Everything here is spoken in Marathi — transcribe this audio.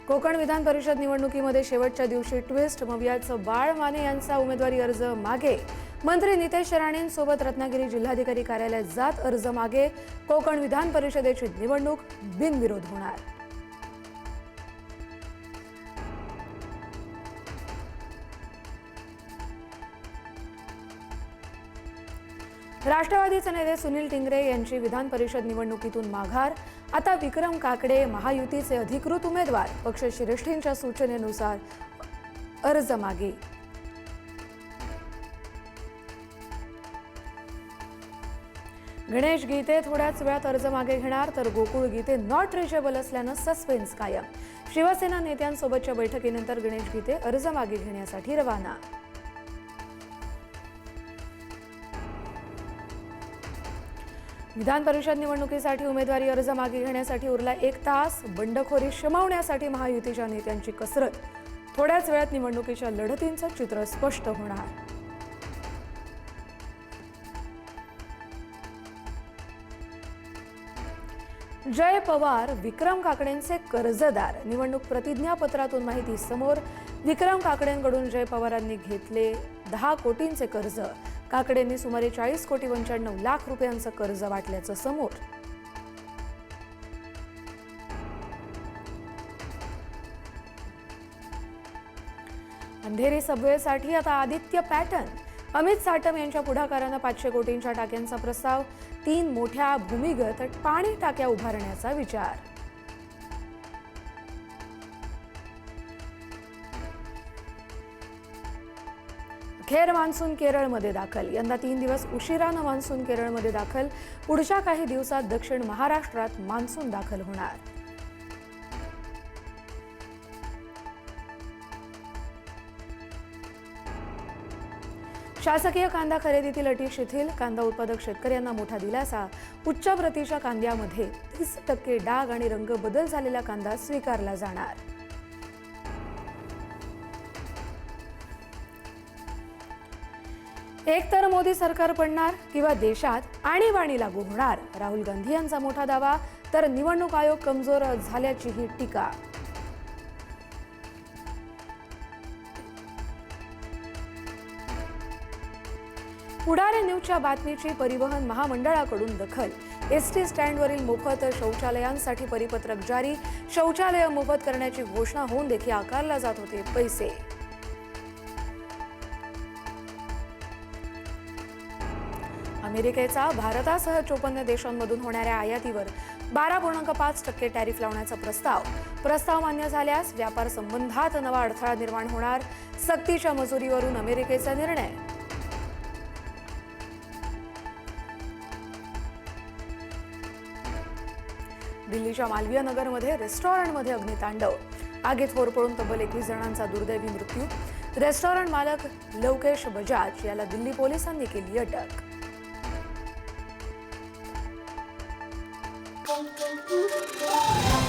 कोकण विधान परिषद निवडणुकीमध्ये शेवटच्या दिवशी ट्विस्ट. मवियाचं बाळ माने यांचा उमेदवारी अर्ज मागे. मंत्री नितेश राणेंसोबत रत्नागिरी जिल्हाधिकारी कार्यालयात जात अर्ज मागे. कोकण विधान परिषदेची निवडणूक बिनविरोध होणार. राष्ट्रवादीचे नेते सुनील टिंगरे यांची विधान परिषद निवडणुकीतून माघार. आता विक्रम काकडे महायुतीचे अधिकृत उमेदवार. पक्षश्रेष्ठींच्या सूचनेनुसार अर्ज मागे. गणेश गीते थोड्याच वेळात अर्ज मागे घेणार, तर गोकुळ गीते नॉट रिचेबल असल्यानं सस्पेन्स कायम. शिवसेना नेत्यांसोबतच्या बैठकीनंतर गणेश गीते अर्ज मागे घेण्यासाठी रवाना. विधान परिषद निवडणुकीसाठी उमेदवारी अर्ज मागे घेण्यासाठी उरला 1 तास. बंडखोरी शमवण्यासाठी महायुतीच्या नेत्यांची कसरत. थोड्याच वेळात निवडणुकीच्या लढतींचं चित्र स्पष्ट होणार. जय पवार विक्रम काकडेंचे कर्जदार. निवडणूक प्रतिज्ञापत्रातून माहिती समोर. विक्रम काकडेंकडून जय पवारांनी घेतले 10 कोटींचे कर्ज. काकडेंनी सुमारे 40,95,00,000 रुपयांचं कर्ज वाटल्याचं समोर. अंधेरी सबवेसाठी आता आदित्य पॅटर्न. अमित साटम यांच्या पुढाकारानं 500 कोटींच्या टाक्यांचा प्रस्ताव. 3 मोठ्या भूमिगत पाणी टाक्या उभारण्याचा विचार. अखेर मान्सून केरळमध्ये दाखल. यंदा 3 दिवस उशिरानं मान्सून केरळमध्ये दाखल. पुढच्या काही दिवसात दक्षिण महाराष्ट्रात मान्सून दाखल होणार. शासकीय कांदा खरेदीतील अटी शिथिल. कांदा उत्पादक शेतकऱ्यांना मोठा दिलासा. उच्च प्रतीच्या कांद्यामध्ये 30% डाग आणि रंग बदल झालेला कांदा स्वीकारला जाणार. एक तर मोदी सरकार पडणार किंवा देशात आणीबाणी लागू होणार. राहुल गांधी यांचा मोठा दावा. तर निवडणूक आयोग कमजोर झाल्याची ही टीका. पुढारी न्यूजच्या बातमीची परिवहन महामंडळाकडून दखल. एसटी स्टँडवरील मोफत शौचालयांसाठी परिपत्रक जारी. शौचालय मोफत करण्याची घोषणा होऊन देखील आकारला जात होते पैसे. अमेरिकेचा भारतासह 54 देशांमधून होणाऱ्या आयातीवर 12.5% टॅरिफ लावण्याचा प्रस्ताव मान्य झाल्यास व्यापार संबंधात नवा अडथळा निर्माण होणार. सक्तीच्या मजुरीवरून अमेरिकेचा निर्णय. दिल्लीच्या मालवीय नगरमध्ये रेस्टॉरंटमध्ये अग्नितांडव. आगीत होरपळून तब्बल 21 जणांचा दुर्दैवी मृत्यू. रेस्टॉरंट मालक लवकेश बजाज याला दिल्ली पोलिसांनी केली अटक. Thank you.